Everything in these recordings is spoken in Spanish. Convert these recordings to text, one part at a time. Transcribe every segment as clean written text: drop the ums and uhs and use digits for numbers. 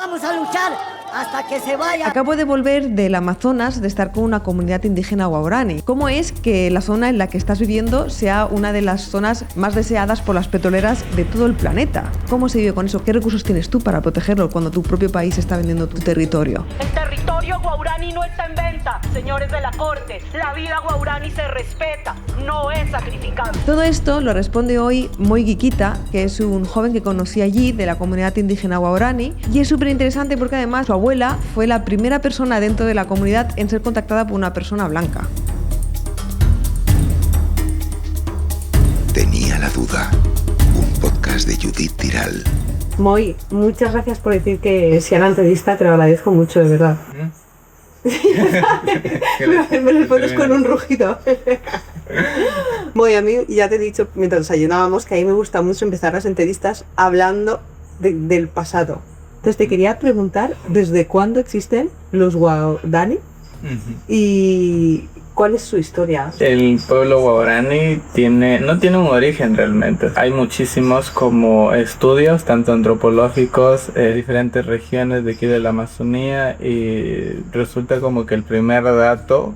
Vamos a luchar hasta que se vaya. Acabo de volver del Amazonas, de estar con una comunidad indígena guaraní. ¿Cómo es que la zona en la que estás viviendo sea una de las zonas más deseadas por las petroleras de todo el planeta? ¿Cómo se vive con eso? ¿Qué recursos tienes tú para protegerlo cuando tu propio país está vendiendo tu territorio? El territorio guaraní no está en venta, señores de la corte. La vida guaraní se respeta, no es sacrificable. Todo esto lo responde hoy Moi Guiquita, que es un joven que conocí allí de la comunidad indígena guaraní, y es súper interesante porque además su abuela fue la primera persona dentro de la comunidad en ser contactada por una persona blanca. Tenía la duda. Un podcast de Judith Tiral. Moi, muchas gracias por decir que sea la entrevista, te lo agradezco mucho, de verdad. Me respondes con un rugido. Moi, a mí ya te he dicho mientras desayunábamos que a mí me gusta mucho empezar las entrevistas hablando del pasado. Entonces te quería preguntar, ¿desde cuándo existen los guaraní? Y ¿cuál es su historia? El pueblo guaraní no tiene un origen realmente. Hay muchísimos como estudios, tanto antropológicos, diferentes regiones de aquí de la Amazonía, y resulta como que el primer dato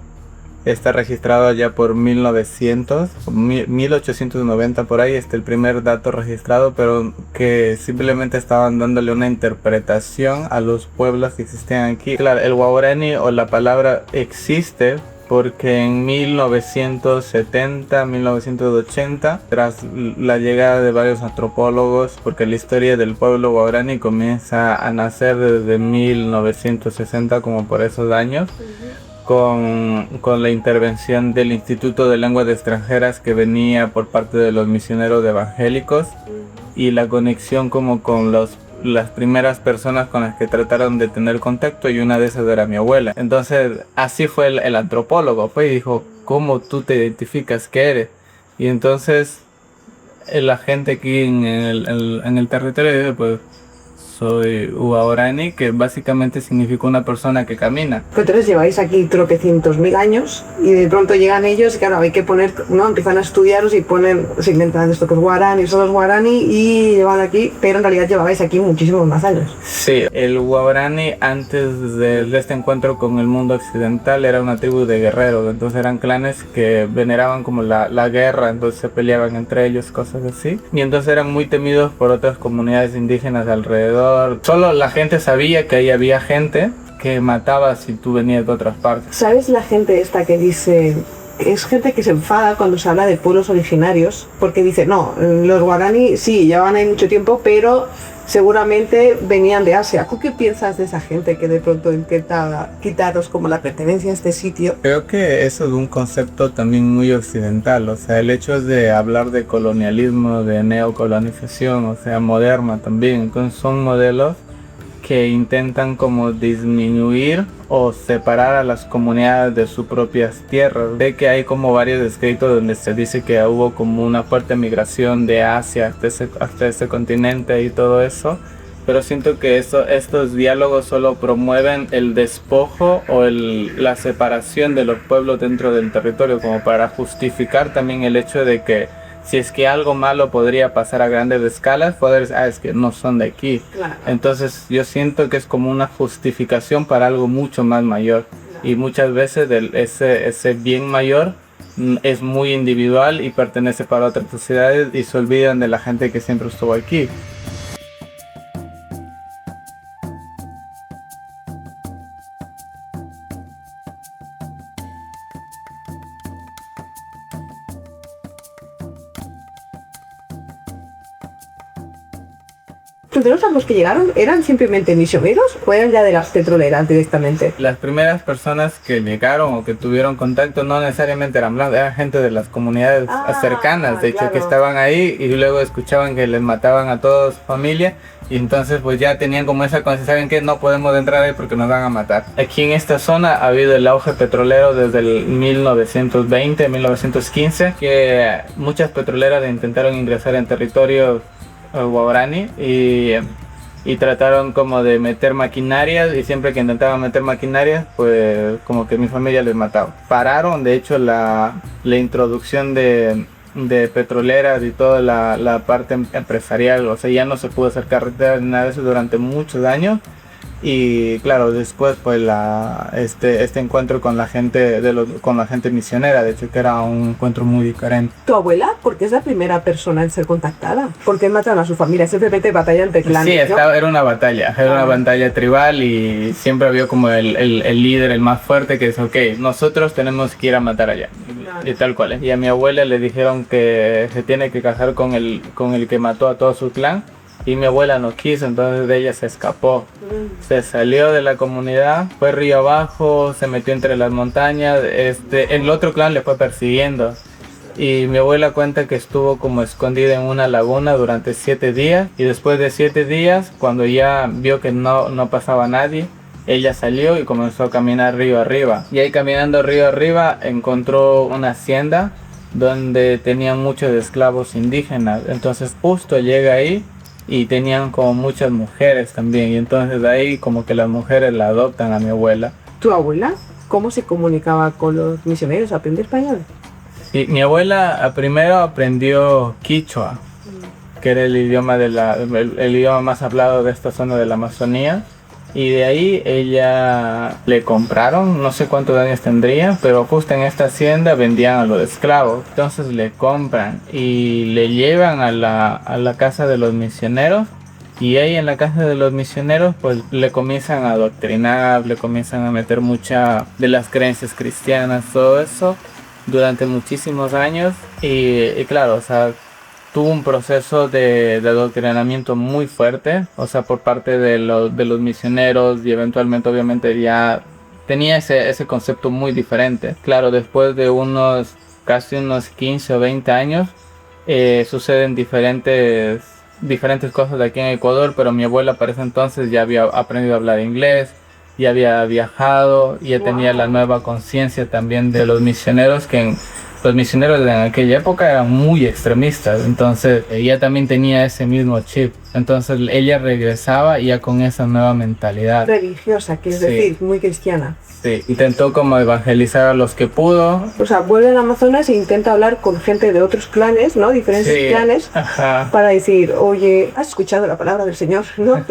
está registrado allá por 1890 por ahí, el primer dato registrado, pero que simplemente estaban dándole una interpretación a los pueblos que existían aquí. Claro, el guaraní o la palabra existe porque en 1970, 1980, tras la llegada de varios antropólogos, porque la historia del pueblo guaraní comienza a nacer desde 1960, como por esos años, con la intervención del Instituto de Lenguas Extranjeras que venía por parte de los misioneros evangélicos, y la conexión como con las primeras personas con las que trataron de tener contacto, y una de esas era mi abuela. Entonces así fue el antropólogo, pues, y dijo, ¿cómo tú te identificas que eres? Y entonces la gente aquí en el territorio dice, pues, soy guaraní, que básicamente significa una persona que camina. Entonces lleváis aquí tropecientos mil años y de pronto llegan ellos, y claro, hay que poner, ¿no? Empiezan a estudiaros y se inventan esto que es guaraní, son los guaraní, y llevan aquí, pero en realidad llevabais aquí muchísimos más años. Sí, el guaraní antes de este encuentro con el mundo occidental era una tribu de guerreros, entonces eran clanes que veneraban como la guerra, entonces se peleaban entre ellos, cosas así, y entonces eran muy temidos por otras comunidades indígenas alrededor. Solo la gente sabía que ahí había gente que mataba si tú venías de otras partes. ¿Sabes la gente esta que dice... Es gente que se enfada cuando se habla de pueblos originarios, porque dice, no, los guaraní sí, llevan ahí mucho tiempo, pero seguramente venían de Asia. ¿Tú qué piensas de esa gente que de pronto intenta quitaros como la pertenencia a este sitio? Creo que eso es un concepto también muy occidental, o sea, el hecho de hablar de colonialismo, de neocolonización, o sea, moderna también, entonces son modelos que intentan como disminuir o separar a las comunidades de sus propias tierras. Sé que hay como varios escritos donde se dice que hubo como una fuerte migración de Asia hasta ese continente y todo eso, pero siento que estos diálogos solo promueven el despojo o la separación de los pueblos dentro del territorio, como para justificar también el hecho de que si es que algo malo podría pasar a grandes escalas, poder decir, es que no son de aquí. Claro. Entonces yo siento que es como una justificación para algo mucho más mayor. Claro. Y muchas veces ese bien mayor es muy individual y pertenece para otras sociedades, y se olvidan de la gente que siempre estuvo aquí. ¿Los los que llegaron eran simplemente misioneros o eran ya de las petroleras directamente? Las primeras personas que llegaron o que tuvieron contacto no necesariamente eran blancos, eran gente de las comunidades cercanas, de hecho, claro, que estaban ahí, y luego escuchaban que les mataban a toda su familia, y entonces pues ya tenían como esa conciencia, saben que no podemos entrar ahí porque nos van a matar. Aquí en esta zona ha habido el auge petrolero desde el 1920, 1915, que muchas petroleras intentaron ingresar en territorio guaraní y trataron como de meter maquinarias, y siempre que intentaban meter maquinarias, pues como que mi familia les mataba. Pararon, de hecho, la introducción de petroleras y toda la parte empresarial, o sea, ya no se pudo hacer carreteras ni nada de eso durante muchos años, Y claro, después pues este encuentro con la gente con la gente misionera, de hecho que era un encuentro muy diferente. ¿Tu abuela? Porque es la primera persona en ser contactada. ¿Por qué mataron a su familia? Simplemente batalla entre clanes, Sí, ¿no? era una batalla tribal y siempre había como el líder, el más fuerte, que dice, ok, nosotros tenemos que ir a matar allá. Y tal cual. Y a mi abuela le dijeron que se tiene que casar con el que mató a todo su clan. Y mi abuela no quiso, entonces ella se escapó. Se salió de la comunidad, fue río abajo, se metió entre las montañas. El otro clan le fue persiguiendo. Y mi abuela cuenta que estuvo como escondida en una laguna durante 7 días. Y después de 7 días, cuando ya vio que no pasaba nadie, ella salió y comenzó a caminar río arriba. Y ahí caminando río arriba encontró una hacienda donde tenían muchos esclavos indígenas. Entonces justo llega ahí. Y tenían como muchas mujeres también. Y entonces de ahí como que las mujeres la adoptan a mi abuela. ¿Tu abuela? ¿Cómo se comunicaba con los misioneros? ¿Aprendió español? Y mi abuela primero aprendió quichua, que era el idioma, el idioma más hablado de esta zona de la Amazonía. Y de ahí ella le compraron, no sé cuántos años tendría, pero justo en esta hacienda vendían a los esclavos. Entonces le compran y le llevan a la casa de los misioneros. Y ahí en la casa de los misioneros pues le comienzan a adoctrinar, le comienzan a meter mucha de las creencias cristianas, todo eso, durante muchísimos años. Y claro, o sea, tuvo un proceso de adoctrinamiento muy fuerte, o sea, por parte de los misioneros, y eventualmente obviamente ya tenía ese concepto muy diferente. Claro, después de casi unos 15 o 20 años, suceden diferentes cosas de aquí en Ecuador, pero mi abuela para ese entonces ya había aprendido a hablar inglés, ya había viajado, y ya tenía la nueva conciencia también de los misioneros, los misioneros en aquella época eran muy extremistas, entonces ella también tenía ese mismo chip. Entonces ella regresaba ya con esa nueva mentalidad. Religiosa, que es decir, muy cristiana. Sí, intentó como evangelizar a los que pudo. O sea, vuelve al Amazonas e intenta hablar con gente de otros clanes, ¿no? Diferentes clanes. Ajá. Para decir, oye, ¿has escuchado la palabra del Señor? No,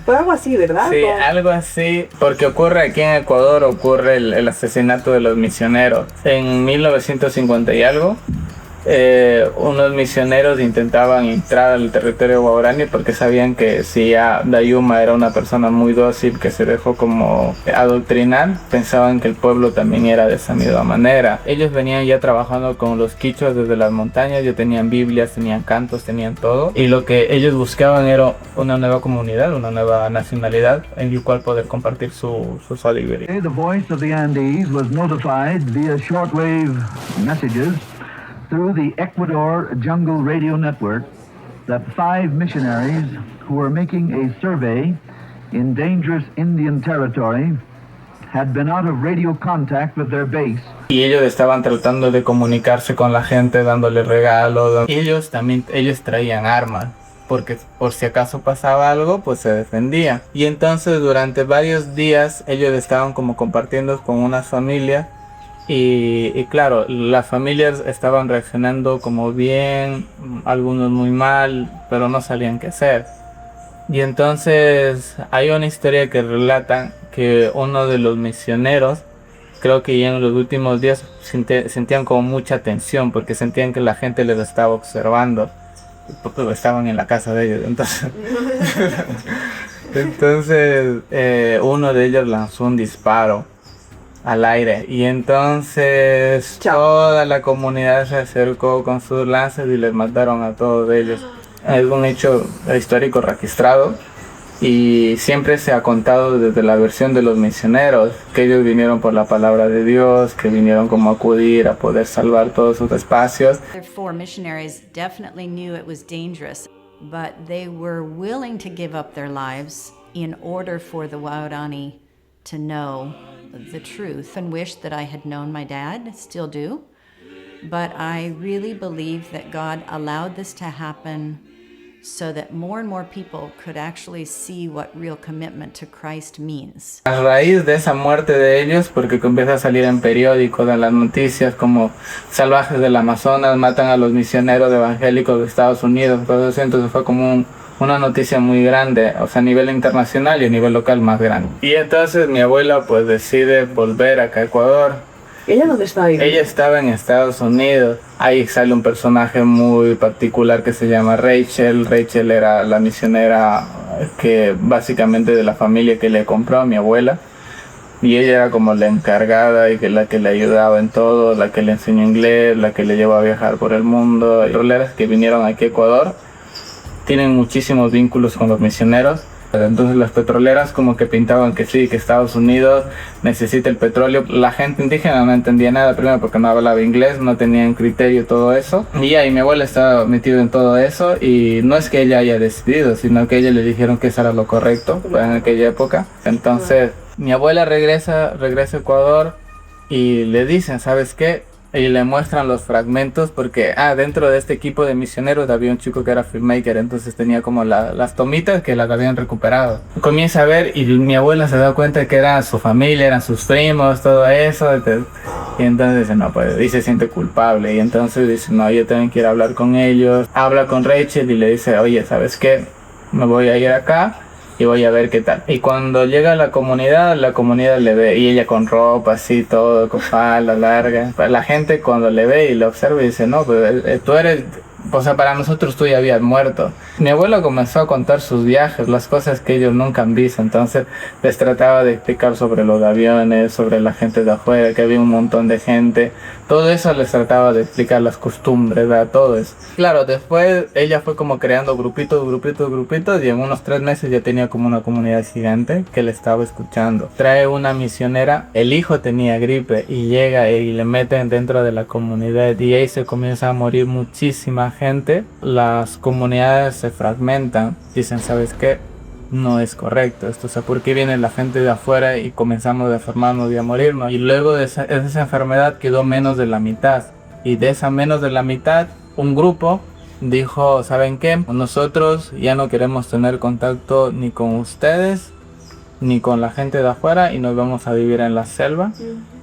fue algo así, ¿verdad? Sí, algo así, porque ocurre aquí en Ecuador, ocurre el asesinato de los misioneros. En 1950 y algo, unos misioneros intentaban entrar al territorio guaraní porque sabían que si ya Dayuma era una persona muy dócil que se dejó como adoctrinar, pensaban que el pueblo también era de esa misma manera. Ellos venían ya trabajando con los quichuas desde las montañas, ya tenían Biblias, tenían cantos, tenían todo, y lo que ellos buscaban era una nueva comunidad, una nueva nacionalidad en el cual poder compartir su sabiduría. The voice of the Andes was notified via shortwave messages through the Ecuador Jungle Radio Network that 5 missionaries who were making a survey in dangerous Indian territory had been out of radio contact with their base. Y ellos estaban tratando de comunicarse con la gente, dándole regalos. Y ellos traían armas, porque por si acaso pasaba algo, pues se defendían. Y entonces durante varios días ellos estaban como compartiendo con unas familias. Y claro, las familias estaban reaccionando como bien, algunos muy mal, pero no sabían qué hacer. Y entonces hay una historia que relatan que uno de los misioneros, creo que ya en los últimos días sentían como mucha tensión, porque sentían que la gente les estaba observando, porque estaban en la casa de ellos. Entonces uno de ellos lanzó un disparo al aire, y entonces toda la comunidad se acercó con sus lanzas y les mataron a todos ellos. Es un hecho histórico registrado, y siempre se ha contado desde la versión de los misioneros que ellos vinieron por la palabra de Dios, que vinieron como a acudir a poder salvar todos sus espacios. The 4 missionaries definitely knew it was dangerous, but they were willing to give up their lives in order for the Waorani to know the truth, and wish that I had known my dad, still do. But I really believe that God allowed this to happen so that more and more people could actually see what real commitment to Christ means. A raíz de esa muerte de ellos, porque empieza a salir en periódicos, en las noticias, como salvajes del Amazonas matan a los misioneros evangélicos de Estados Unidos, todo eso, entonces fue como una noticia muy grande, o sea, a nivel internacional y a nivel local más grande. Y entonces mi abuela pues decide volver acá a Ecuador. ¿Ella dónde está ahí? Ella estaba en Estados Unidos. Ahí sale un personaje muy particular que se llama Rachel. Rachel era la misionera que básicamente de la familia que le compró a mi abuela. Y ella era como la encargada y la que le ayudaba en todo, la que le enseñó inglés, la que le llevó a viajar por el mundo. Y roleras que vinieron aquí a Ecuador tienen muchísimos vínculos con los misioneros. Entonces las petroleras como que pintaban que sí, que Estados Unidos necesita el petróleo. La gente indígena no entendía nada, primero porque no hablaba inglés, no tenían criterio, todo eso. Y ahí mi abuela estaba metida en todo eso, y no es que ella haya decidido, sino que ella le dijeron que eso era lo correcto en aquella época. Entonces mi abuela regresa a Ecuador y le dicen, ¿sabes qué? Y le muestran los fragmentos porque dentro de este equipo de misioneros había un chico que era filmmaker, entonces tenía como las tomitas que las habían recuperado. Comienza a ver y mi abuela se da cuenta que era su familia, eran sus primos, todo eso. Y entonces dice, no, pues, y se siente culpable. Y entonces dice, no, yo también quiero hablar con ellos. Habla con Rachel y le dice, oye, ¿sabes qué? Me voy a ir acá y voy a ver qué tal. Y cuando llega a la comunidad le ve, y ella con ropa así, todo, con falda larga. La gente cuando le ve y le observa y dice, no, pues tú eres, o sea, para nosotros tú ya habías muerto. Mi abuelo comenzó a contar sus viajes, las cosas que ellos nunca han visto. Entonces les trataba de explicar sobre los aviones, sobre la gente de afuera, que había un montón de gente. Todo eso les trataba de explicar, las costumbres, ¿verdad? Todo eso. Claro, después ella fue como creando grupitos, y en unos 3 meses ya tenía como una comunidad gigante que le estaba escuchando. Trae una misionera, el hijo tenía gripe y llega y le meten dentro de la comunidad, y ahí se comienza a morir muchísima gente. Las comunidades se fragmentan, dicen, ¿sabes qué? No es correcto esto, o sea, ¿por qué viene la gente de afuera y comenzamos a enfermarnos y a morirnos? Y luego de esa enfermedad quedó menos de la mitad, y de esa menos de la mitad un grupo dijo, ¿saben qué? Nosotros ya no queremos tener contacto ni con ustedes ni con la gente de afuera, y nos vamos a vivir en la selva.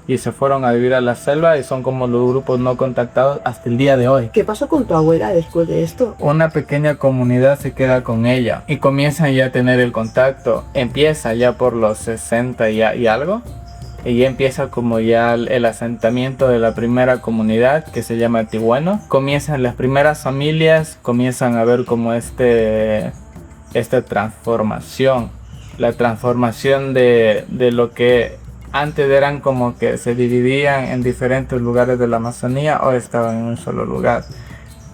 Y se fueron a vivir a la selva, y son como los grupos no contactados hasta el día de hoy. ¿Qué pasó con tu abuela después de esto? Una pequeña comunidad se queda con ella y comienzan ya a tener el contacto. Empieza ya por los 60 y algo. Y ya empieza como ya el asentamiento de la primera comunidad, que se llama Tihuano. Comienzan las primeras familias, comienzan a ver como esta transformación. La transformación de lo que antes eran como que se dividían en diferentes lugares de la Amazonía, ahora estaban en un solo lugar.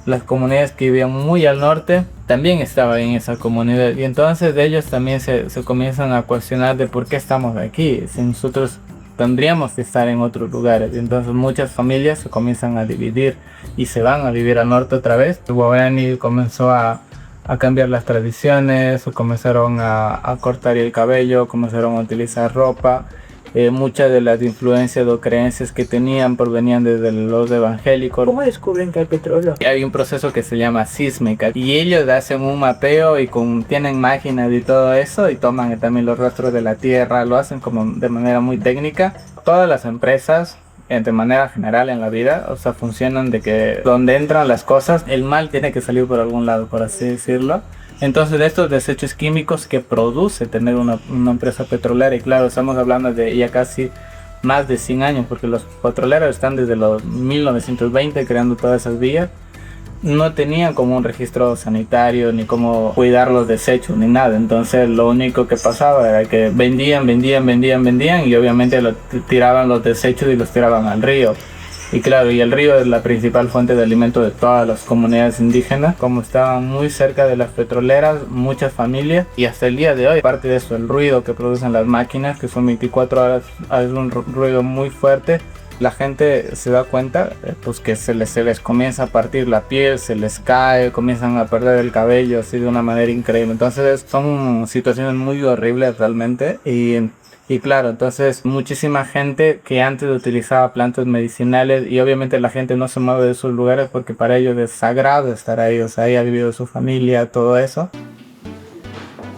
Las comunidades que vivían muy al norte también estaban en esa comunidad, y entonces ellos también se comienzan a cuestionar de por qué estamos aquí, si nosotros tendríamos que estar en otros lugares. Y entonces muchas familias se comienzan a dividir y se van a vivir al norte otra vez. El guaraní comenzó a cambiar las tradiciones, comenzaron a cortar el cabello, comenzaron a utilizar ropa. Muchas de las influencias o creencias que tenían provenían desde los evangélicos. ¿Cómo descubren que hay petróleo? Hay un proceso que se llama sísmica, y ellos hacen un mapeo y tienen máquinas y todo eso, y toman también los rastros de la tierra, lo hacen como de manera muy técnica. Todas las empresas, de manera general en la vida, o sea, funcionan de que donde entran las cosas, el mal tiene que salir por algún lado, por así decirlo. Entonces, de estos desechos químicos que produce tener una empresa petrolera, y claro, estamos hablando de ya casi más de 100 años, porque los petroleros están desde los 1920 creando todas esas vías, no tenían como un registro sanitario, ni cómo cuidar los desechos, ni nada. Entonces, lo único que pasaba era que vendían, y obviamente tiraban los desechos y los tiraban al río. Y claro, y el río es la principal fuente de alimento de todas las comunidades indígenas. Como estaban muy cerca de las petroleras, muchas familias, y hasta el día de hoy, aparte de eso, el ruido que producen las máquinas, que son 24 horas, es un ruido muy fuerte. La gente se da cuenta pues que se les comienza a partir la piel, se les cae, comienzan a perder el cabello así de una manera increíble. Entonces son situaciones muy horribles realmente. Y claro, entonces muchísima gente que antes utilizaba plantas medicinales, y obviamente la gente no se mueve de esos lugares porque para ellos es sagrado estar ahí, o sea, ahí ha vivido su familia, todo eso.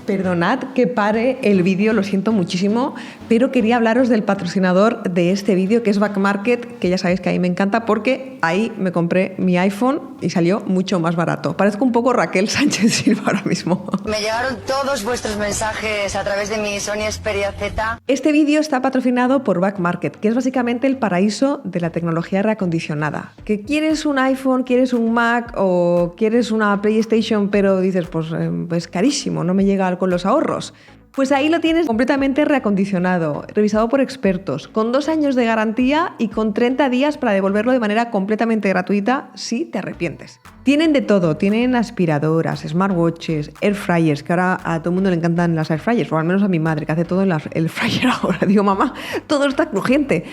Perdonad que pare el vídeo, lo siento muchísimo, pero quería hablaros del patrocinador de este vídeo, que es Back Market, que ya sabéis que a mí me encanta porque ahí me compré mi iPhone y salió mucho más barato. Parezco un poco Raquel Sánchez Silva ahora mismo. Me llegaron todos vuestros mensajes a través de mi Sony Xperia Z. Este vídeo está patrocinado por Back Market, que es básicamente el paraíso de la tecnología reacondicionada. ¿Que quieres un iPhone, quieres un Mac o quieres una PlayStation, pero dices, pues es carísimo, no me llega con los ahorros? Pues ahí lo tienes completamente reacondicionado, revisado por expertos, con 2 años de garantía y con 30 días para devolverlo de manera completamente gratuita si te arrepientes. Tienen de todo, tienen aspiradoras, smartwatches, air fryers, que ahora a todo el mundo le encantan las air fryers, o al menos a mi madre, que hace todo en el fryer ahora. Digo, mamá, todo está crujiente.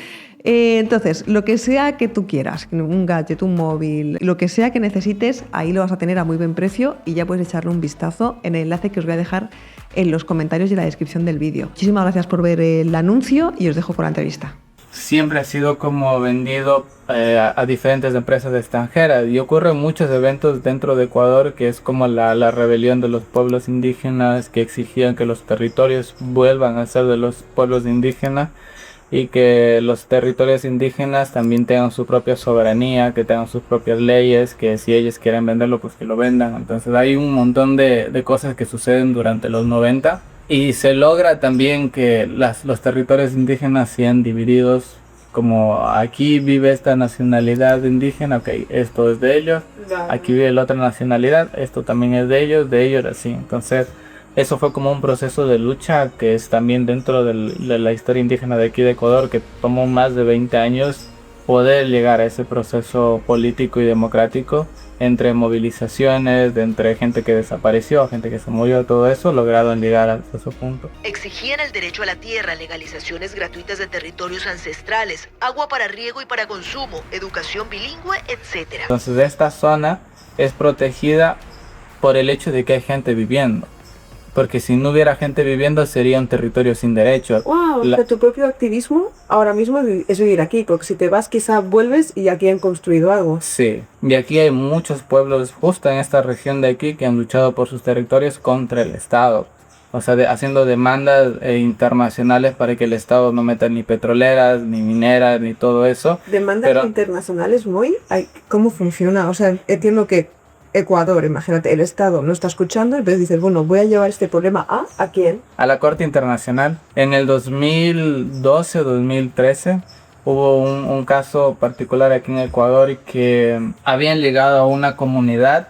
Entonces, lo que sea que tú quieras, un gadget, un móvil, lo que sea que necesites, ahí lo vas a tener a muy buen precio y ya puedes echarle un vistazo en el enlace que os voy a dejar en los comentarios y en la descripción del vídeo. Muchísimas gracias por ver el anuncio y os dejo con la entrevista. Siempre ha sido como vendido a diferentes empresas extranjeras y ocurre en muchos eventos dentro de Ecuador, que es como la rebelión de los pueblos indígenas que exigían que los territorios vuelvan a ser de los pueblos indígenas y que los territorios indígenas también tengan su propia soberanía, que tengan sus propias leyes, que si ellos quieren venderlo, pues que lo vendan. Entonces hay un montón de cosas que suceden durante los 90 y se logra también que los territorios indígenas sean divididos, como aquí vive esta nacionalidad indígena, ok, esto es de ellos, aquí vive la otra nacionalidad, esto también es de ellos, así. Entonces eso fue como un proceso de lucha que es también dentro de la historia indígena de aquí de Ecuador, que tomó más de 20 años poder llegar a ese proceso político y democrático, entre movilizaciones, entre gente que desapareció, gente que se murió, todo eso logrado llegar a ese punto. Exigían el derecho a la tierra, legalizaciones gratuitas de territorios ancestrales, agua para riego y para consumo, educación bilingüe, etc. Entonces esta zona es protegida por el hecho de que hay gente viviendo. Porque si no hubiera gente viviendo sería un territorio sin derecho. Wow, tu propio activismo ahora mismo es vivir aquí, porque si te vas quizá vuelves y aquí han construido algo. Sí, y aquí hay muchos pueblos justo en esta región de aquí que han luchado por sus territorios contra el Estado. O sea, haciendo demandas internacionales para que el Estado no meta ni petroleras, ni mineras, ni todo eso. Demandas internacionales, muy... ¿Cómo funciona? O sea, entiendo que Ecuador, imagínate, el Estado no está escuchando, entonces dices, bueno, voy a llevar este problema ¿a quién? A la Corte Internacional. En el 2012 o 2013 hubo un caso particular aquí en Ecuador que habían llegado a una comunidad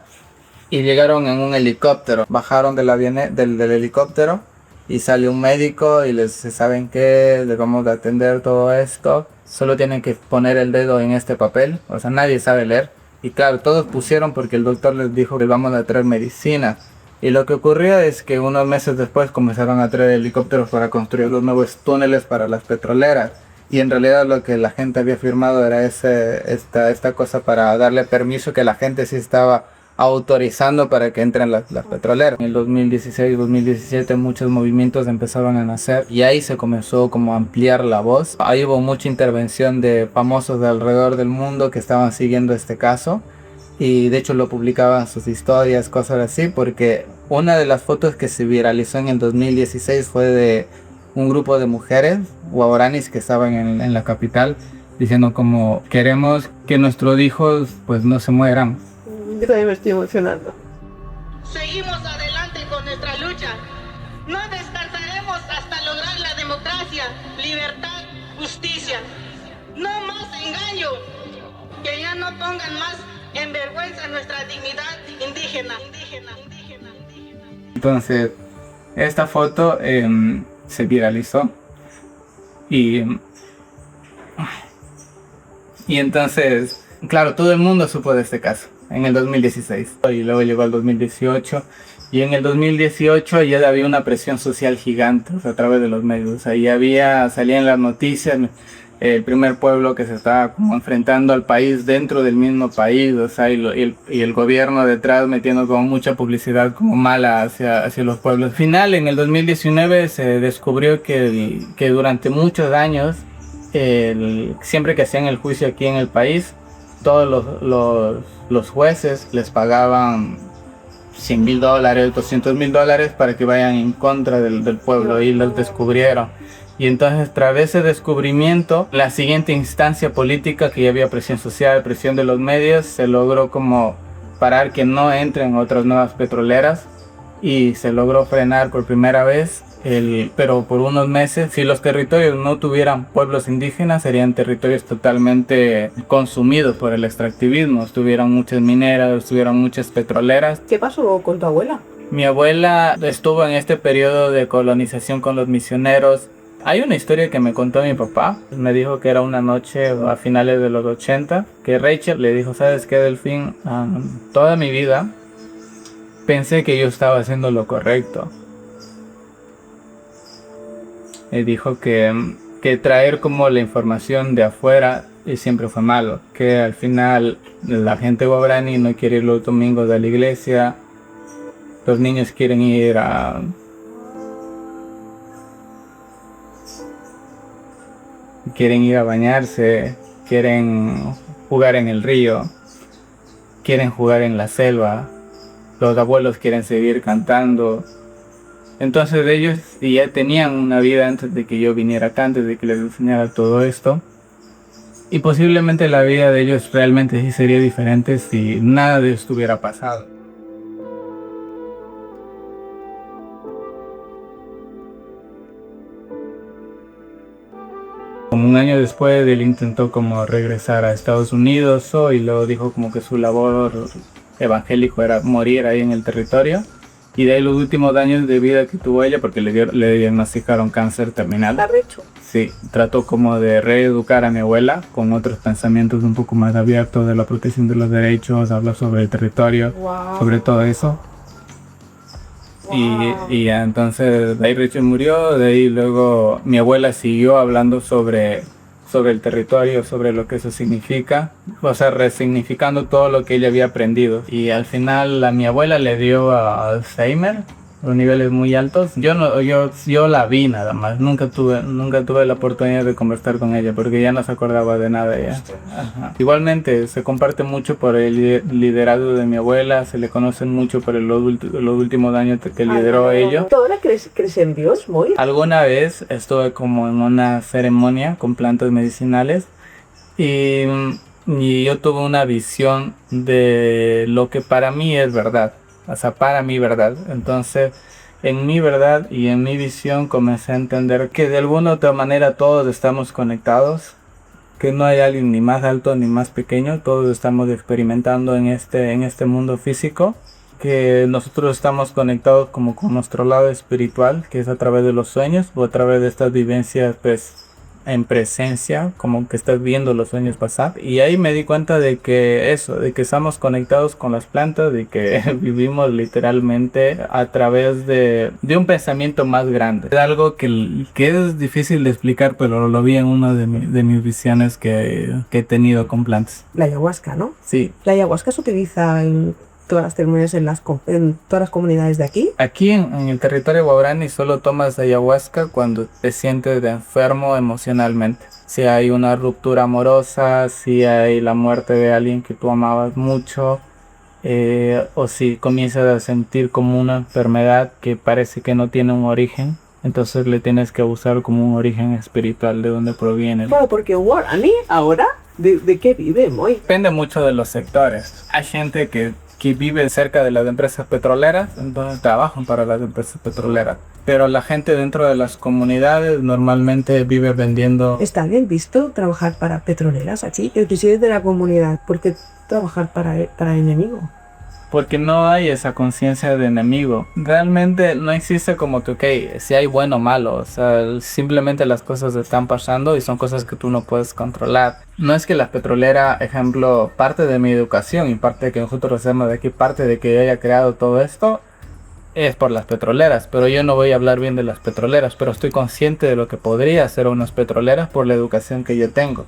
y llegaron en un helicóptero. Bajaron del helicóptero y salió un médico y les dice, ¿saben qué? Les vamos a atender todo esto. Solo tienen que poner el dedo en este papel. O sea, nadie sabe leer. Y claro, todos pusieron porque el doctor les dijo que vamos a traer medicina. Y lo que ocurrió es que unos meses después comenzaron a traer helicópteros para construir los nuevos túneles para las petroleras. Y en realidad lo que la gente había firmado era esta cosa para darle permiso que la gente sí estaba autorizando para que entren las petroleras. En el 2016-2017 muchos movimientos empezaban a nacer y ahí se comenzó como a ampliar la voz. Ahí hubo mucha intervención de famosos de alrededor del mundo que estaban siguiendo este caso y de hecho lo publicaban sus historias, cosas así, porque una de las fotos que se viralizó en el 2016 fue de un grupo de mujeres guaraníes que estaban en la capital diciendo como queremos que nuestros hijos pues no se mueran. Yo también me estoy emocionando. Seguimos adelante con nuestra lucha. No descansaremos hasta lograr la democracia, libertad, justicia. No más engaño. Que ya no pongan más en vergüenza nuestra dignidad indígena. Entonces, esta foto se viralizó y entonces, claro, todo el mundo supo de este caso en el 2016 y luego llegó el 2018 y en el 2018 ya había una presión social gigante, o sea, a través de los medios. Ahí salían las noticias, el primer pueblo que se estaba como enfrentando al país dentro del mismo país, o sea, y el gobierno detrás metiendo como mucha publicidad como mala hacia los pueblos. Al final, en el 2019 se descubrió que durante muchos años, siempre que hacían el juicio aquí en el país, todos los jueces les pagaban $100,000, $200,000 para que vayan en contra del pueblo, y los descubrieron. Y entonces, tras ese descubrimiento, la siguiente instancia política, que ya había presión social, presión de los medios, se logró como parar que no entren otras nuevas petroleras, y se logró frenar por primera vez, pero por unos meses. Si los territorios no tuvieran pueblos indígenas, serían territorios totalmente consumidos por el extractivismo. Estuvieron muchas mineras, estuvieron muchas petroleras. ¿Qué pasó con tu abuela? Mi abuela estuvo en este periodo de colonización con los misioneros. Hay una historia que me contó mi papá. Me dijo que era una noche a finales de los 80, que Rachel le dijo: ¿sabes qué, Delfín? Toda mi vida pensé que yo estaba haciendo lo correcto. Y dijo que traer como la información de afuera siempre fue malo. Que al final la gente guaraní no quiere ir los domingos a la iglesia. Los niños quieren ir a bañarse, quieren jugar en el río, quieren jugar en la selva, los abuelos quieren seguir cantando. Entonces ellos ya tenían una vida antes de que yo viniera acá, antes de que les enseñara todo esto. Y posiblemente la vida de ellos realmente sí sería diferente si nada de esto hubiera pasado. Como un año después, él intentó como regresar a Estados Unidos y luego dijo como que su labor evangélico era morir ahí en el territorio. Y de ahí los últimos años de vida que tuvo ella, porque le diagnosticaron cáncer terminal. Sí, trató como de reeducar a mi abuela con otros pensamientos un poco más abiertos de la protección de los derechos, hablar sobre el territorio, sobre todo eso. Y ya, entonces de ahí Rachel murió, de ahí luego mi abuela siguió hablando sobre el territorio, sobre lo que eso significa, o sea, resignificando todo lo que ella había aprendido. Y al final a mi abuela le dio Alzheimer, los niveles muy altos. Yo la vi nada más, nunca tuve la oportunidad de conversar con ella porque ya no se acordaba de nada ya. Ajá. Igualmente se comparte mucho por el liderazgo de mi abuela, se le conocen mucho por los últimos años que lideró ella. ¿Tú ahora crees en Dios, Moy? Alguna vez estuve como en una ceremonia con plantas medicinales y yo tuve una visión de lo que para mí es verdad. O sea, para mi verdad. Entonces, en mi verdad y en mi visión comencé a entender que de alguna u otra manera todos estamos conectados, que no hay alguien ni más alto ni más pequeño, todos estamos experimentando en este mundo físico, que nosotros estamos conectados como con nuestro lado espiritual, que es a través de los sueños o a través de estas vivencias pues en presencia, como que estás viendo los sueños pasar. Y ahí me di cuenta de que estamos conectados con las plantas, de que vivimos literalmente a través de un pensamiento más grande. Es algo que es difícil de explicar, pero lo vi en una de mis visiones que he tenido con plantas. La ayahuasca, ¿no? Sí. La ayahuasca se utiliza en todas las ceremonias en todas las comunidades de aquí. Aquí en el territorio guaraní solo tomas ayahuasca cuando te sientes enfermo emocionalmente. Si hay una ruptura amorosa, si hay la muerte de alguien que tú amabas mucho, o si comienzas a sentir como una enfermedad que parece que no tiene un origen, entonces le tienes que buscar como un origen espiritual de donde proviene. Bueno, porque guaraní ahora, ¿de qué vive, Moy? Depende mucho de los sectores. Hay gente que vive cerca de las empresas petroleras, entonces trabajan para las empresas petroleras. Pero la gente dentro de las comunidades normalmente vive vendiendo. ¿Está bien visto trabajar para petroleras aquí? El presidente de la comunidad, ¿por qué trabajar para enemigo? Porque no hay esa conciencia de enemigo. Realmente no existe como que, si hay bueno o malo. O sea, simplemente las cosas están pasando y son cosas que tú no puedes controlar. No es que la petrolera, ejemplo, parte de mi educación y parte de que nosotros hacemos de aquí, parte de que yo haya creado todo esto, es por las petroleras. Pero yo no voy a hablar bien de las petroleras, pero estoy consciente de lo que podría hacer unas petroleras por la educación que yo tengo.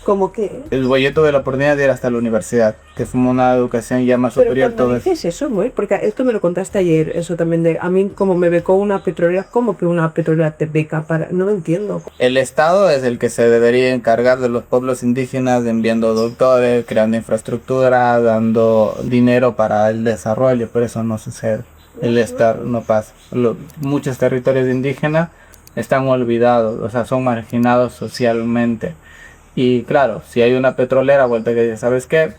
¿Cómo que? El boleto de la oportunidad de ir hasta la universidad, que es una educación ya más Pero superior. cuando Todo eso. dices eso, muy, porque esto me lo contaste ayer, eso también de, a mí como me becó una petrolera, ¿cómo que una petrolera te beca para? No lo entiendo. El Estado es el que se debería encargar de los pueblos indígenas, enviando doctores, creando infraestructura, dando dinero para el desarrollo, pero eso no sucede. El Estado no pasa. Muchos territorios indígenas están olvidados, o sea, son marginados socialmente. Y claro, si hay una petrolera vuelta que dice, ¿sabes qué?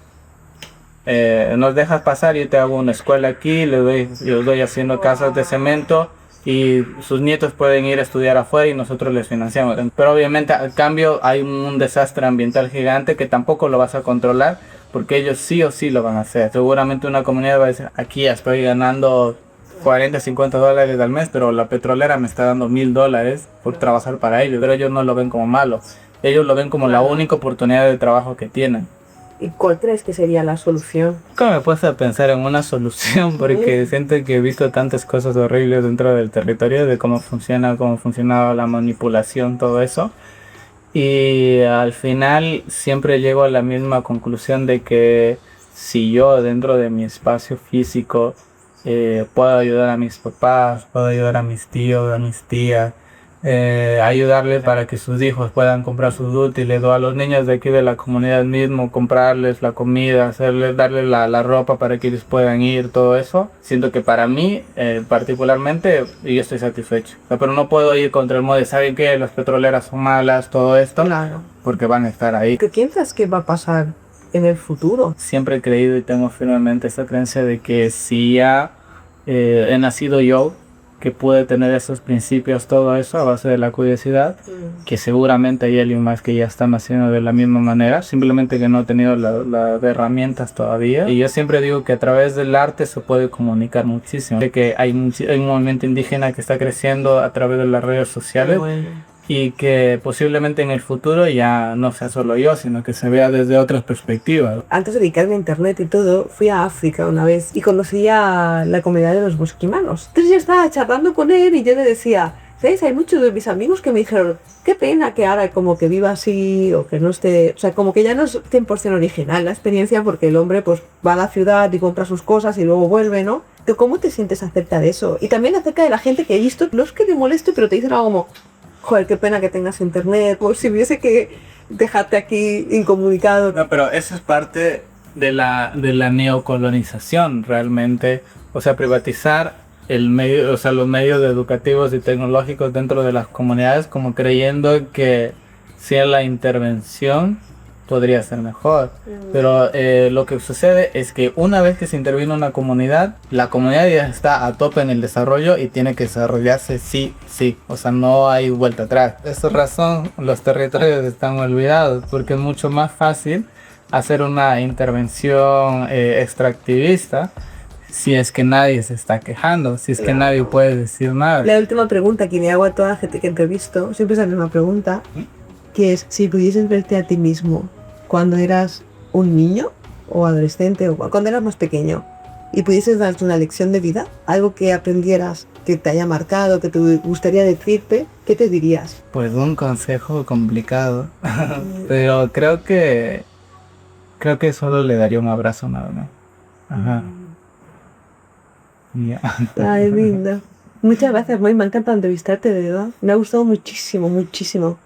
Nos dejas pasar, yo te hago una escuela aquí, les doy haciendo casas de cemento y sus nietos pueden ir a estudiar afuera y nosotros les financiamos. Pero obviamente al cambio hay un desastre ambiental gigante que tampoco lo vas a controlar porque ellos sí o sí lo van a hacer. Seguramente una comunidad va a decir, aquí estoy ganando 40, 50 dólares al mes, pero la petrolera me está dando $1,000 por trabajar para ellos, pero ellos no lo ven como malo. Ellos lo ven como la única oportunidad de trabajo que tienen. ¿Y cuál crees que sería la solución? ¿Cómo me puedes pensar en una solución? Porque siento que he visto tantas cosas horribles dentro del territorio, de cómo funcionaba la manipulación, todo eso. Y al final siempre llego a la misma conclusión de que si yo dentro de mi espacio físico puedo ayudar a mis papás, puedo ayudar a mis tíos, a mis tías, ayudarles para que sus hijos puedan comprar sus útiles, o a los niños de aquí de la comunidad mismo, comprarles la comida, darles la ropa para que ellos puedan ir, todo eso. Siento que para mí, particularmente, yo estoy satisfecho. O sea, pero no puedo ir contra el modo de, ¿saben qué? Las petroleras son malas, todo esto, Claro. porque van a estar ahí. ¿Qué piensas que va a pasar en el futuro? Siempre he creído y tengo firmemente esta creencia de que si ya he nacido yo, que puede tener esos principios, todo eso a base de la curiosidad, que seguramente hay alguien más que ya está haciendo de la misma manera, simplemente que no ha tenido las herramientas todavía. Y yo siempre digo que a través del arte se puede comunicar muchísimo. Sé que hay un movimiento indígena que está creciendo a través de las redes sociales. Y que posiblemente en el futuro ya no sea solo yo, sino que se vea desde otras perspectivas. Antes de dedicarme a internet y todo, fui a África una vez y conocí a la comunidad de los bosquimanos. Entonces yo estaba charlando con él y yo le decía, ¿sabes? Hay muchos de mis amigos que me dijeron, qué pena que ahora como que viva así o que no esté, o sea, como que ya no es 100% original la experiencia porque el hombre pues va a la ciudad y compra sus cosas y luego vuelve, ¿no? ¿Cómo te sientes acerca de eso? Y también acerca de la gente que he visto, no es que te moleste, pero te dicen algo como, joder, qué pena que tengas internet, o si hubiese que dejarte aquí incomunicado. No, pero eso es parte de la neocolonización realmente. O sea, privatizar el medio, o sea, los medios educativos y tecnológicos dentro de las comunidades, como creyendo que sin la intervención podría ser mejor. Pero lo que sucede es que una vez que se interviene una comunidad, la comunidad ya está a tope en el desarrollo y tiene que desarrollarse sí. O sea, no hay vuelta atrás. Por esa razón, los territorios están olvidados, porque es mucho más fácil hacer una intervención extractivista si es que nadie se está quejando, si es que nadie puede decir nada. La última pregunta que me hago a toda la gente que entrevisto, siempre es la misma pregunta, que es si pudieses verte a ti mismo cuando eras un niño o adolescente o cuando eras más pequeño y pudieses darte una lección de vida, algo que aprendieras, que te haya marcado, que te gustaría decirte, ¿qué te dirías? Pues un consejo complicado, pero creo que solo le daría un abrazo nada más. Ajá. Ya. Ay, linda. Muchas gracias, Moy, me ha encantado entrevistarte, de verdad. Me ha gustado muchísimo, muchísimo.